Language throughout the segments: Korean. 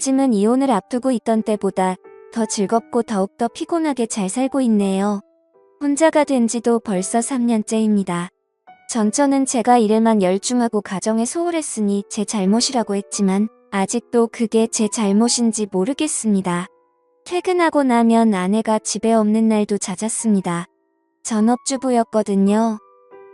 요즘은 이혼을 앞두고 있던 때보다 더 즐겁고 더욱더 피곤하게 잘 살고 있네요. 혼자가 된 지도 벌써 3년째입니다. 전처는 제가 일에만 열중하고 가정에 소홀했으니 제 잘못이라고 했지만 아직도 그게 제 잘못인지 모르겠습니다. 퇴근하고 나면 아내가 집에 없는 날도 잦았습니다. 전업주부였거든요.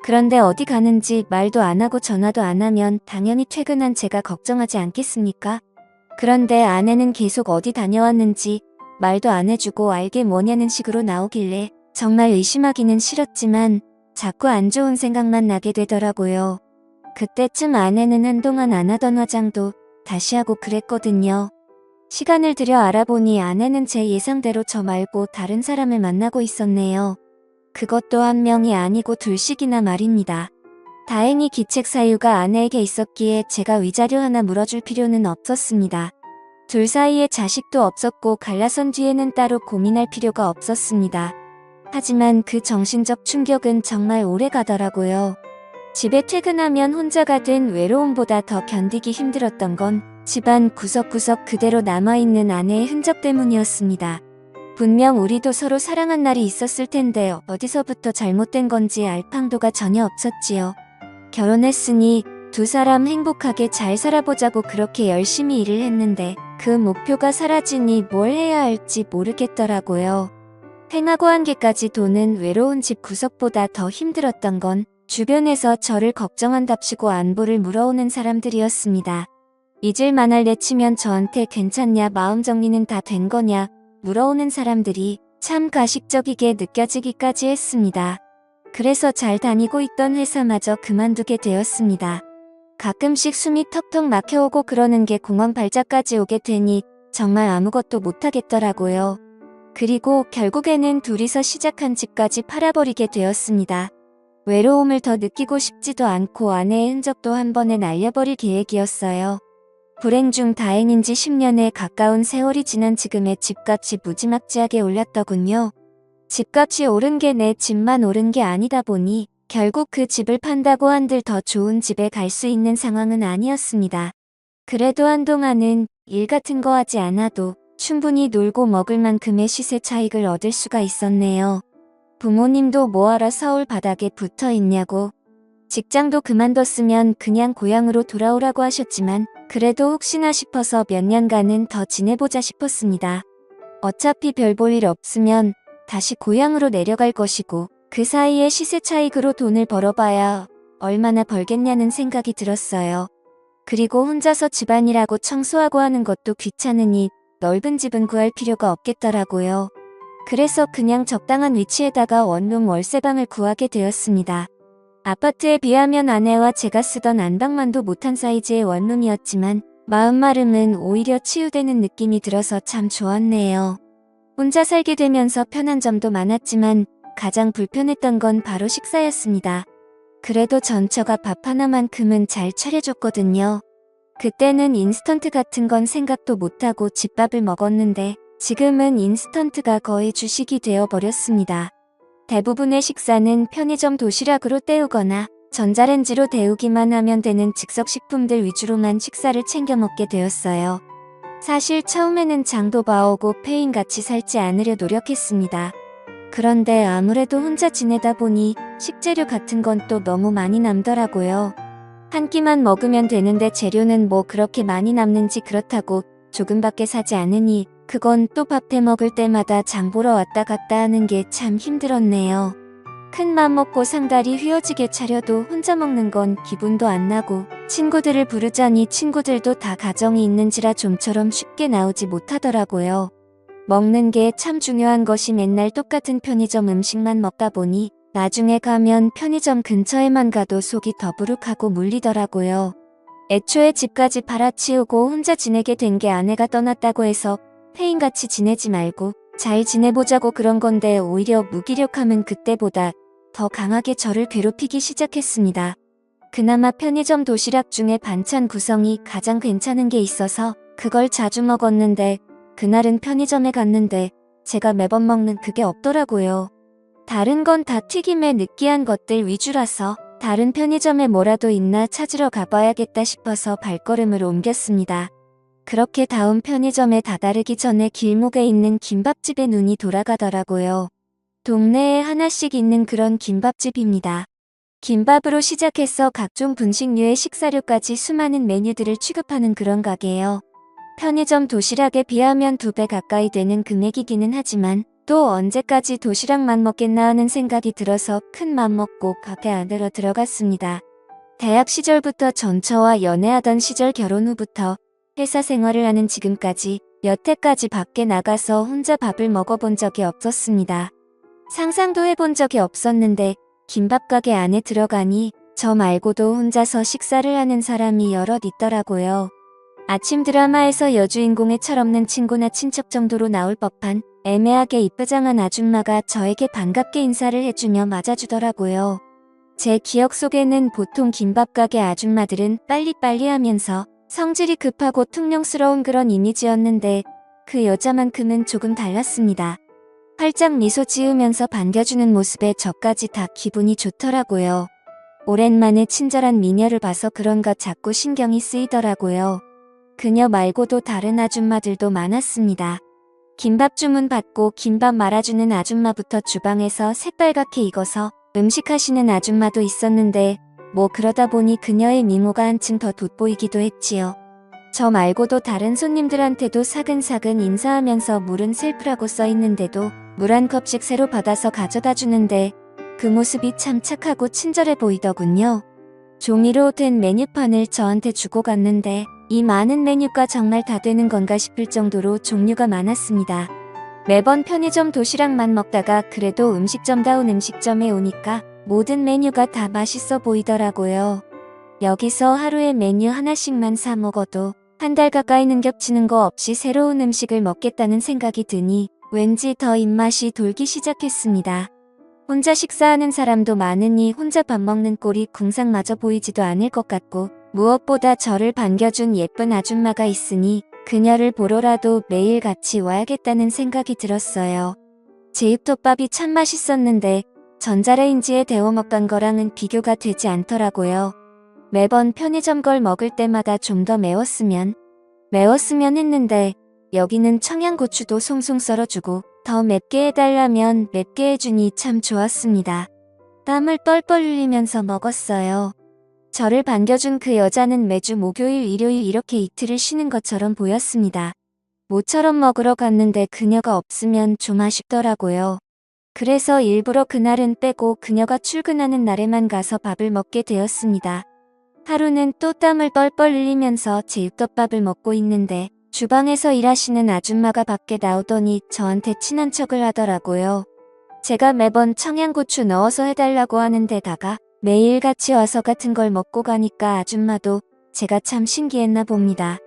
그런데 어디 가는지 말도 안 하고 전화도 안 하면 당연히 퇴근한 제가 걱정하지 않겠습니까? 그런데 아내는 계속 어디 다녀왔는지 말도 안 해주고 알게 뭐냐는 식으로 나오길래 정말 의심하기는 싫었지만 자꾸 안 좋은 생각만 나게 되더라고요. 그때쯤 아내는 한동안 안 하던 화장도 다시 하고 그랬거든요. 시간을 들여 알아보니 아내는 제 예상대로 저 말고 다른 사람을 만나고 있었네요. 그것도 한 명이 아니고 둘씩이나 말입니다. 다행히 기책 사유가 아내에게 있었기에 제가 위자료 하나 물어줄 필요는 없었습니다. 둘 사이에 자식도 없었고 갈라선 뒤에는 따로 고민할 필요가 없었습니다. 하지만 그 정신적 충격은 정말 오래 가더라고요. 집에 퇴근하면 혼자가 된 외로움보다 더 견디기 힘들었던 건 집안 구석구석 그대로 남아있는 아내의 흔적 때문이었습니다. 분명 우리도 서로 사랑한 날이 있었을 텐데 어디서부터 잘못된 건지 알 방도가 전혀 없었지요. 결혼했으니 두 사람 행복하게 잘 살아보자고 그렇게 열심히 일을 했는데 그 목표가 사라지니 뭘 해야 할지 모르겠더라고요. 행하고 한개까지 도는 외로운 집 구석보다 더 힘들었던 건 주변에서 저를 걱정한답시고 안부를 물어오는 사람들이었습니다. 잊을만할 내치면 저한테 괜찮냐, 마음 정리는 다 된 거냐 물어오는 사람들이 참 가식적이게 느껴지기까지 했습니다. 그래서 잘 다니고 있던 회사마저 그만두게 되었습니다. 가끔씩 숨이 턱턱 막혀오고 그러는 게 공황 발작까지 오게 되니 정말 아무것도 못하겠더라고요. 그리고 결국에는 둘이서 시작한 집까지 팔아버리게 되었습니다. 외로움을 더 느끼고 싶지도 않고 아내의 흔적도 한 번에 날려버릴 계획이었어요. 불행 중 다행인지 10년에 가까운 세월이 지난 지금의 집값이 무지막지하게 올랐더군요. 집값이 오른 게 내 집만 오른 게 아니다 보니 결국 그 집을 판다고 한들 더 좋은 집에 갈 수 있는 상황은 아니었습니다. 그래도 한동안은 일 같은 거 하지 않아도 충분히 놀고 먹을 만큼의 시세 차익을 얻을 수가 있었네요. 부모님도 뭐하러 서울 바닥에 붙어 있냐고, 직장도 그만뒀으면 그냥 고향으로 돌아오라고 하셨지만 그래도 혹시나 싶어서 몇 년간은 더 지내보자 싶었습니다. 어차피 별 볼 일 없으면 다시 고향으로 내려갈 것이고 그 사이에 시세 차익으로 돈을 벌어봐야 얼마나 벌겠냐는 생각이 들었어요. 그리고 혼자서 집안일하고 청소하고 하는 것도 귀찮으니 넓은 집은 구할 필요가 없겠더라고요. 그래서 그냥 적당한 위치에다가 원룸 월세방을 구하게 되었습니다. 아파트에 비하면 아내와 제가 쓰던 안방만도 못한 사이즈의 원룸이었지만 마음마름은 오히려 치유되는 느낌이 들어서 참 좋았네요. 혼자 살게 되면서 편한 점도 많았지만 가장 불편했던 건 바로 식사였습니다. 그래도 전처가 밥 하나만큼은 잘 차려줬거든요. 그때는 인스턴트 같은 건 생각도 못하고 집밥을 먹었는데 지금은 인스턴트가 거의 주식이 되어버렸습니다. 대부분의 식사는 편의점 도시락으로 때우거나 전자레인지로 데우기만 하면 되는 즉석식품들 위주로만 식사를 챙겨 먹게 되었어요. 사실 처음에는 장도 봐오고 페인같이 살지 않으려 노력했습니다. 그런데 아무래도 혼자 지내다 보니 식재료 같은 건 또 너무 많이 남더라고요. 한 끼만 먹으면 되는데 재료는 뭐 그렇게 많이 남는지 그렇다고 조금밖에 사지 않으니 그건 또 밥 해 먹을 때마다 장 보러 왔다 갔다 하는 게 참 힘들었네요. 큰 맘 먹고 상다리 휘어지게 차려도 혼자 먹는 건 기분도 안 나고 친구들을 부르자니 친구들도 다 가정이 있는지라 좀처럼 쉽게 나오지 못하더라고요. 먹는 게 참 중요한 것이 맨날 똑같은 편의점 음식만 먹다 보니 나중에 가면 편의점 근처에만 가도 속이 더부룩하고 물리더라고요. 애초에 집까지 팔아치우고 혼자 지내게 된 게 아내가 떠났다고 해서 페인같이 지내지 말고 잘 지내보자고 그런 건데 오히려 무기력함은 그때보다 더 강하게 저를 괴롭히기 시작했습니다. 그나마 편의점 도시락 중에 반찬 구성이 가장 괜찮은 게 있어서 그걸 자주 먹었는데 그날은 편의점에 갔는데 제가 매번 먹는 그게 없더라고요. 다른 건 다 튀김에 느끼한 것들 위주라서 다른 편의점에 뭐라도 있나 찾으러 가봐야겠다 싶어서 발걸음을 옮겼습니다. 그렇게 다음 편의점에 다다르기 전에 길목에 있는 김밥집에 눈이 돌아가더라고요. 동네에 하나씩 있는 그런 김밥집입니다. 김밥으로 시작해서 각종 분식류의 식사류까지 수많은 메뉴들을 취급하는 그런 가게예요. 편의점 도시락에 비하면 2배 가까이 되는 금액이기는 하지만 또 언제까지 도시락만 먹겠나 하는 생각이 들어서 큰 맘 먹고 가게 안으로 들어갔습니다. 대학 시절부터 전처와 연애하던 시절, 결혼 후부터 회사 생활을 하는 지금까지 여태까지 밖에 나가서 혼자 밥을 먹어본 적이 없었습니다. 상상도 해본 적이 없었는데 김밥 가게 안에 들어가니 저 말고도 혼자서 식사를 하는 사람이 여럿 있더라고요. 아침 드라마에서 여주인공의 철없는 친구나 친척 정도로 나올 법한 애매하게 이쁘장한 아줌마가 저에게 반갑게 인사를 해주며 맞아주더라고요. 제 기억 속에는 보통 김밥 가게 아줌마들은 빨리빨리 하면서 성질이 급하고 퉁명스러운 그런 이미지였는데 그 여자만큼은 조금 달랐습니다. 활짝 미소 지으면서 반겨주는 모습에 저까지 다 기분이 좋더라고요. 오랜만에 친절한 미녀를 봐서 그런가 자꾸 신경이 쓰이더라고요. 그녀 말고도 다른 아줌마들도 많았습니다. 김밥 주문 받고 김밥 말아주는 아줌마부터 주방에서 새빨갛게 익어서 음식하시는 아줌마도 있었는데 뭐 그러다 보니 그녀의 미모가 한층 더 돋보이기도 했지요. 저 말고도 다른 손님들한테도 사근사근 인사하면서 물은 셀프라고 써있는데도 물 한 컵씩 새로 받아서 가져다 주는데 그 모습이 참 착하고 친절해 보이더군요. 종이로 된 메뉴판을 저한테 주고 갔는데 이 많은 메뉴가 정말 다 되는 건가 싶을 정도로 종류가 많았습니다. 매번 편의점 도시락만 먹다가 그래도 음식점다운 음식점에 오니까 모든 메뉴가 다 맛있어 보이더라고요. 여기서 하루에 메뉴 하나씩만 사 먹어도 한 달 가까이는 겹치는 거 없이 새로운 음식을 먹겠다는 생각이 드니 왠지 더 입맛이 돌기 시작했습니다. 혼자 식사하는 사람도 많으니 혼자 밥 먹는 꼴이 궁상마저 보이지도 않을 것 같고 무엇보다 저를 반겨준 예쁜 아줌마가 있으니 그녀를 보러라도 매일 같이 와야겠다는 생각이 들었어요. 제육덮밥이 참 맛있었는데 전자레인지에 데워 먹던 거랑은 비교가 되지 않더라고요. 매번 편의점 걸 먹을 때마다 좀 더 매웠으면 했는데 여기는 청양고추도 송송 썰어주고 더 맵게 해달라면 맵게 해주니 참 좋았습니다. 땀을 뻘뻘 흘리면서 먹었어요. 저를 반겨준 그 여자는 매주 목요일, 일요일 이렇게 이틀을 쉬는 것처럼 보였습니다. 모처럼 먹으러 갔는데 그녀가 없으면 좀 아쉽더라고요. 그래서 일부러 그날은 빼고 그녀가 출근하는 날에만 가서 밥을 먹게 되었습니다. 하루는 또 땀을 뻘뻘 흘리면서 제육덮밥을 먹고 있는데 주방에서 일하시는 아줌마가 밖에 나오더니 저한테 친한 척을 하더라고요. 제가 매번 청양고추 넣어서 해달라고 하는 데다가 매일 같이 와서 같은 걸 먹고 가니까 아줌마도 제가 참 신기했나 봅니다.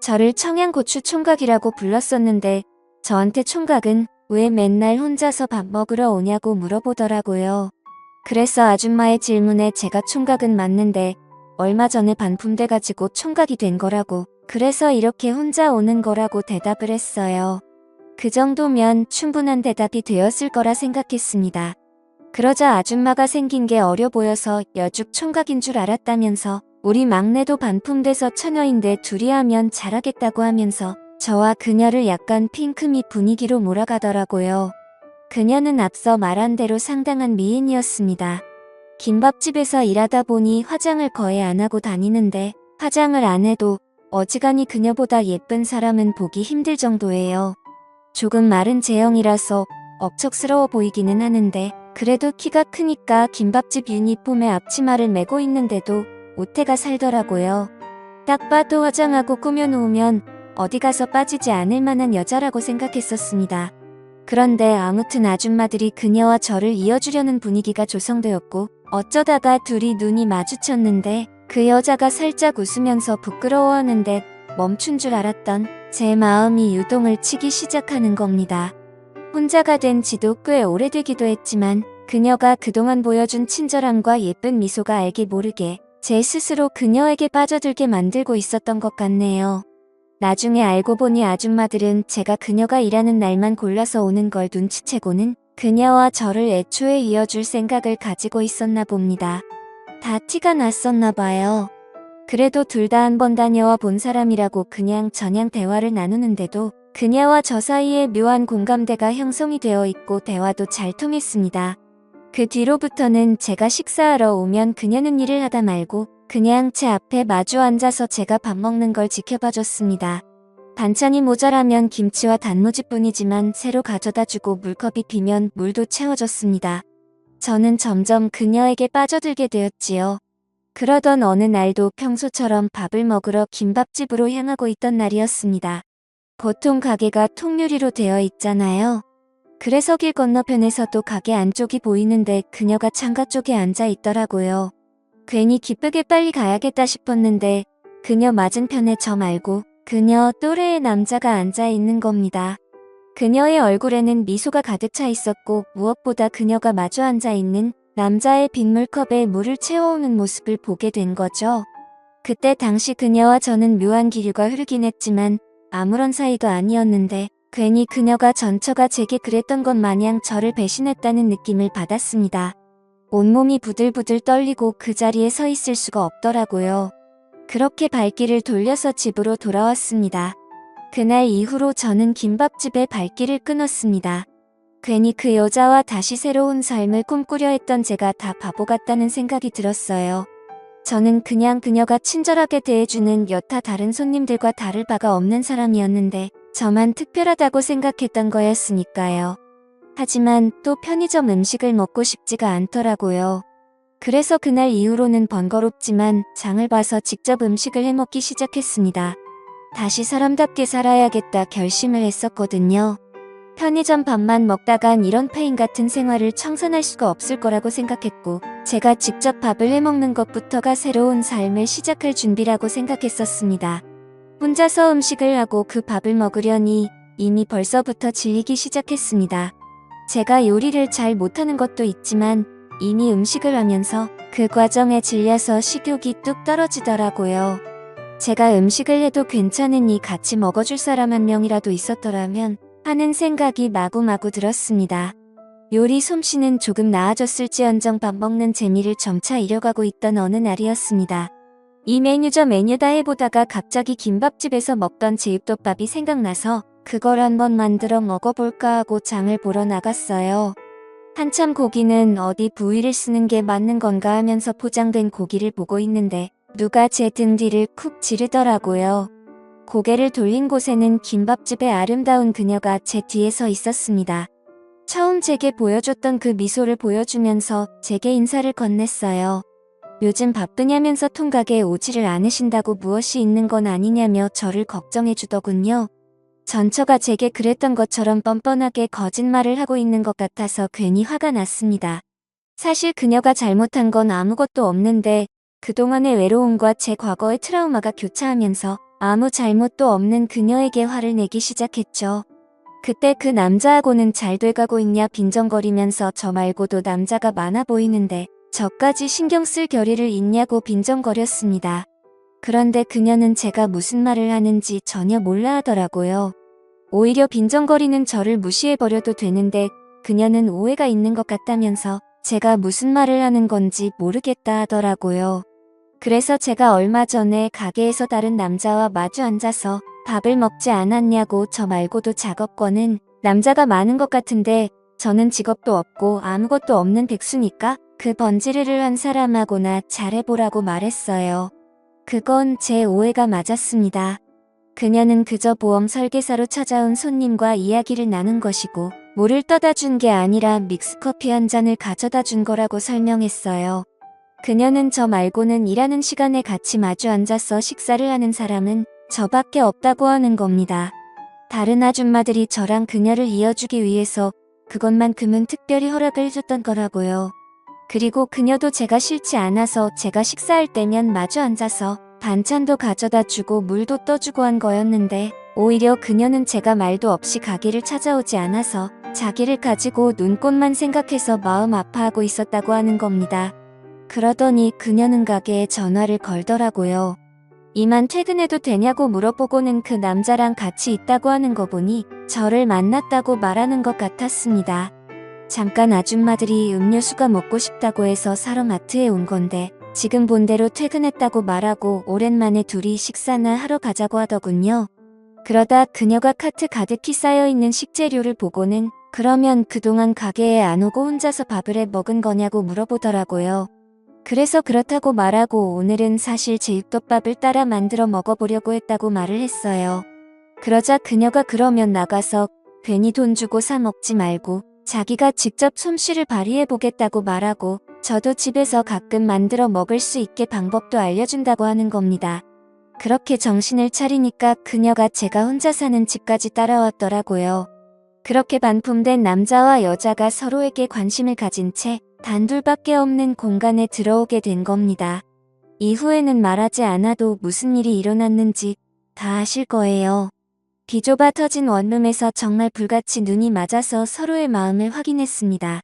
저를 청양고추 총각이라고 불렀었는데 저한테 총각은 왜 맨날 혼자서 밥 먹으러 오냐고 물어보더라고요. 그래서 아줌마의 질문에 제가 총각은 맞는데 얼마 전에 반품돼가지고 총각이 된 거라고, 그래서 이렇게 혼자 오는 거라고 대답을 했어요. 그 정도면 충분한 대답이 되었을 거라 생각했습니다. 그러자 아줌마가 생긴 게 어려 보여서 여죽 총각인 줄 알았다면서 우리 막내도 반품돼서 처녀인데 둘이 하면 잘하겠다고 하면서 저와 그녀를 약간 핑크미 분위기로 몰아가더라고요. 그녀는 앞서 말한 대로 상당한 미인이었습니다. 김밥집에서 일하다 보니 화장을 거의 안 하고 다니는데 화장을 안 해도 어지간히 그녀보다 예쁜 사람은 보기 힘들 정도예요. 조금 마른 제형이라서 억척스러워 보이기는 하는데 그래도 키가 크니까 김밥집 유니폼에 앞치마를 메고 있는데도 오태가 살더라고요. 딱 봐도 화장하고 꾸며놓으면 어디 가서 빠지지 않을 만한 여자라고 생각했었습니다. 그런데 아무튼 아줌마들이 그녀와 저를 이어주려는 분위기가 조성되었고 어쩌다가 둘이 눈이 마주쳤는데 그 여자가 살짝 웃으면서 부끄러워하는데 멈춘 줄 알았던 제 마음이 유동을 치기 시작하는 겁니다. 혼자가 된 지도 꽤 오래되기도 했지만 그녀가 그동안 보여준 친절함과 예쁜 미소가 알게 모르게 제 스스로 그녀에게 빠져들게 만들고 있었던 것 같네요. 나중에 알고 보니 아줌마들은 제가 그녀가 일하는 날만 골라서 오는 걸 눈치채고는 그녀와 저를 애초에 이어줄 생각을 가지고 있었나 봅니다. 다 티가 났었나 봐요. 그래도 둘 다 한 번 다녀와 본 사람이라고 그냥 저냥 대화를 나누는데도 그녀와 저 사이에 묘한 공감대가 형성이 되어 있고 대화도 잘 통했습니다. 그 뒤로부터는 제가 식사하러 오면 그녀는 일을 하다 말고 그냥 제 앞에 마주 앉아서 제가 밥 먹는 걸 지켜봐줬습니다. 반찬이 모자라면 김치와 단무지뿐이지만 새로 가져다주고 물컵이 비면 물도 채워줬습니다. 저는 점점 그녀에게 빠져들게 되었지요. 그러던 어느 날도 평소처럼 밥을 먹으러 김밥집으로 향하고 있던 날이었습니다. 보통 가게가 통유리로 되어 있잖아요. 그래서 길 건너편에서도 가게 안쪽이 보이는데 그녀가 창가 쪽에 앉아 있더라고요. 괜히 기쁘게 빨리 가야겠다 싶었는데 그녀 맞은편에 저 말고 그녀 또래의 남자가 앉아 있는 겁니다. 그녀의 얼굴에는 미소가 가득 차 있었고 무엇보다 그녀가 마주 앉아 있는 남자의 빗물컵에 물을 채워오는 모습을 보게 된 거죠. 그때 당시 그녀와 저는 묘한 기류가 흐르긴 했지만 아무런 사이도 아니었는데 괜히 그녀가 전처가 제게 그랬던 것 마냥 저를 배신했다는 느낌을 받았습니다. 온몸이 부들부들 떨리고 그 자리에 서 있을 수가 없더라고요. 그렇게 발길을 돌려서 집으로 돌아왔습니다. 그날 이후로 저는 김밥집에 발길을 끊었습니다. 괜히 그 여자와 다시 새로운 삶을 꿈꾸려 했던 제가 다 바보 같다는 생각이 들었어요. 저는 그냥 그녀가 친절하게 대해주는 여타 다른 손님들과 다를 바가 없는 사람이었는데 저만 특별하다고 생각했던 거였으니까요. 하지만 또 편의점 음식을 먹고 싶지가 않더라고요. 그래서 그날 이후로는 번거롭지만 장을 봐서 직접 음식을 해먹기 시작했습니다. 다시 사람답게 살아야겠다 결심을 했었거든요. 편의점 밥만 먹다간 이런 페인 같은 생활을 청산할 수가 없을 거라고 생각했고 제가 직접 밥을 해먹는 것부터가 새로운 삶을 시작할 준비라고 생각했었습니다. 혼자서 음식을 하고 그 밥을 먹으려니 이미 벌써부터 질리기 시작했습니다. 제가 요리를 잘 못하는 것도 있지만 이미 음식을 하면서 그 과정에 질려서 식욕이 뚝 떨어지더라고요. 제가 음식을 해도 괜찮으니 같이 먹어줄 사람 한 명이라도 있었더라면 하는 생각이 마구마구 들었습니다. 요리 솜씨는 조금 나아졌을지언정 밥 먹는 재미를 점차 잃어가고 있던 어느 날이었습니다. 이 메뉴 저 메뉴 다 해보다가 갑자기 김밥집에서 먹던 제육덮밥이 생각나서 그걸 한번 만들어 먹어볼까 하고 장을 보러 나갔어요. 한참 고기는 어디 부위를 쓰는 게 맞는 건가 하면서 포장된 고기를 보고 있는데 누가 제 등 뒤를 쿡 지르더라고요. 고개를 돌린 곳에는 김밥집의 아름다운 그녀가 제 뒤에 서 있었습니다. 처음 제게 보여줬던 그 미소를 보여주면서 제게 인사를 건넸어요. 요즘 바쁘냐면서 통각에 오지를 않으신다고 무엇이 있는 건 아니냐며 저를 걱정해주더군요. 전처가 제게 그랬던 것처럼 뻔뻔하게 거짓말을 하고 있는 것 같아서 괜히 화가 났습니다. 사실 그녀가 잘못한 건 아무것도 없는데 그동안의 외로움과 제 과거의 트라우마가 교차하면서 아무 잘못도 없는 그녀에게 화를 내기 시작했죠. 그때 그 남자하고는 잘 돼가고 있냐 빈정거리면서 저 말고도 남자가 많아 보이는데 저까지 신경 쓸 겨를을 있냐고 빈정거렸습니다. 그런데 그녀는 제가 무슨 말을 하는지 전혀 몰라 하더라고요. 오히려 빈정거리는 저를 무시해버려도 되는데 그녀는 오해가 있는 것 같다면서 제가 무슨 말을 하는 건지 모르겠다 하더라고요. 그래서 제가 얼마 전에 가게에서 다른 남자와 마주 앉아서 밥을 먹지 않았냐고 저 말고도 작업권은 남자가 많은 것 같은데 저는 직업도 없고 아무것도 없는 백수니까 그 번지르르 한 사람하고나 잘해보라고 말했어요. 그건 제 오해가 맞았습니다. 그녀는 그저 보험 설계사로 찾아온 손님과 이야기를 나눈 것이고 물을 떠다 준 게 아니라 믹스커피 한 잔을 가져다 준 거라고 설명했어요. 그녀는 저 말고는 일하는 시간에 같이 마주 앉아서 식사를 하는 사람은 저밖에 없다고 하는 겁니다. 다른 아줌마들이 저랑 그녀를 이어주기 위해서 그것만큼은 특별히 허락을 해줬던 거라고요. 그리고 그녀도 제가 싫지 않아서 제가 식사할 때면 마주 앉아서 반찬도 가져다 주고 물도 떠주고 한 거였는데 오히려 그녀는 제가 말도 없이 가게를 찾아오지 않아서 자기를 가지고 눈꽃만 생각해서 마음 아파하고 있었다고 하는 겁니다. 그러더니 그녀는 가게에 전화를 걸더라고요. 이만 퇴근해도 되냐고 물어보고는 그 남자랑 같이 있다고 하는 거 보니 저를 만났다고 말하는 것 같았습니다. 잠깐 아줌마들이 음료수가 먹고 싶다고 해서 사러 마트에 온 건데 지금 본대로 퇴근했다고 말하고 오랜만에 둘이 식사나 하러 가자고 하더군요. 그러다 그녀가 카트 가득히 쌓여있는 식재료를 보고는 그러면 그동안 가게에 안 오고 혼자서 밥을 해 먹은 거냐고 물어보더라고요. 그래서 그렇다고 말하고 오늘은 사실 제육덮밥을 따라 만들어 먹어보려고 했다고 말을 했어요. 그러자 그녀가 그러면 나가서 괜히 돈 주고 사 먹지 말고 자기가 직접 솜씨를 발휘해보겠다고 말하고 저도 집에서 가끔 만들어 먹을 수 있게 방법도 알려준다고 하는 겁니다. 그렇게 정신을 차리니까 그녀가 제가 혼자 사는 집까지 따라왔더라고요. 그렇게 반품된 남자와 여자가 서로에게 관심을 가진 채 단둘밖에 없는 공간에 들어오게 된 겁니다. 이후에는 말하지 않아도 무슨 일이 일어났는지 다 아실 거예요. 비좁아 터진 원룸에서 정말 불같이 눈이 맞아서 서로의 마음을 확인했습니다.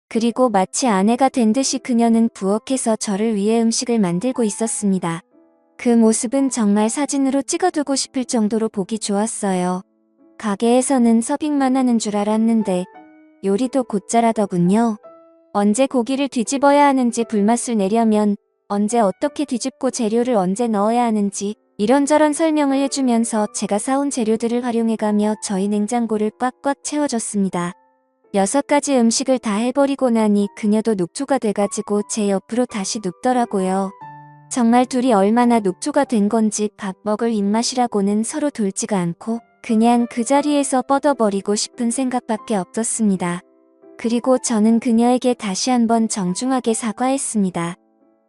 그리고 마치 아내가 된 듯이 그녀는 부엌에서 저를 위해 음식을 만들고 있었습니다. 그 모습은 정말 사진으로 찍어두고 싶을 정도로 보기 좋았어요. 가게에서는 서빙만 하는 줄 알았는데 요리도 곧잘하더군요. 언제 고기를 뒤집어야 하는지 불맛을 내려면 언제 어떻게 뒤집고 재료를 언제 넣어야 하는지 이런저런 설명을 해주면서 제가 사온 재료들을 활용해가며 저희 냉장고를 꽉꽉 채워줬습니다. 6가지 음식을 다 해버리고 나니 그녀도 녹초가 돼가지고 제 옆으로 다시 눕더라고요. 정말 둘이 얼마나 녹초가 된 건지 밥 먹을 입맛이라고는 서로 돌지가 않고 그냥 그 자리에서 뻗어버리고 싶은 생각밖에 없었습니다. 그리고 저는 그녀에게 다시 한번 정중하게 사과했습니다.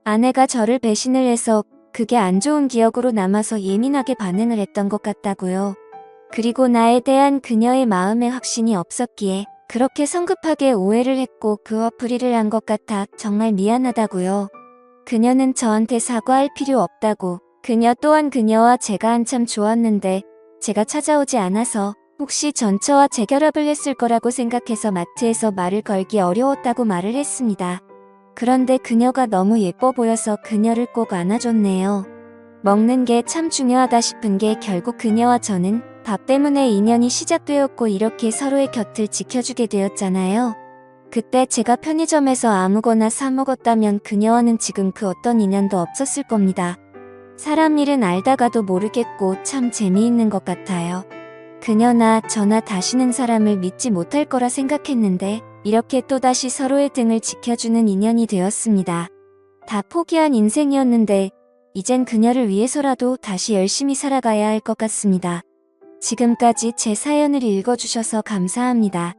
아내가 저를 배신을 해서 그게 안 좋은 기억으로 남아서 예민하게 반응을 했던 것 같다고요. 그리고 나에 대한 그녀의 마음에 확신이 없었기에 그렇게 성급하게 오해를 했고 그 어플이를 한 것 같아 정말 미안하다고요. 그녀는 저한테 사과할 필요 없다고, 그녀 또한 그녀와 제가 한참 좋았는데 제가 찾아오지 않아서 혹시 전처와 재결합을 했을 거라고 생각해서 마트에서 말을 걸기 어려웠다고 말을 했습니다. 그런데 그녀가 너무 예뻐 보여서 그녀를 꼭 안아줬네요. 먹는 게 참 중요하다 싶은 게 결국 그녀와 저는 밥 때문에 인연이 시작되었고 이렇게 서로의 곁을 지켜주게 되었잖아요. 그때 제가 편의점에서 아무거나 사 먹었다면 그녀와는 지금 그 어떤 인연도 없었을 겁니다. 사람 일은 알다가도 모르겠고 참 재미있는 것 같아요. 그녀나 저나 다시는 사람을 믿지 못할 거라 생각했는데 이렇게 또다시 서로의 등을 지켜주는 인연이 되었습니다. 다 포기한 인생이었는데 이젠 그녀를 위해서라도 다시 열심히 살아가야 할 것 같습니다. 지금까지 제 사연을 읽어주셔서 감사합니다.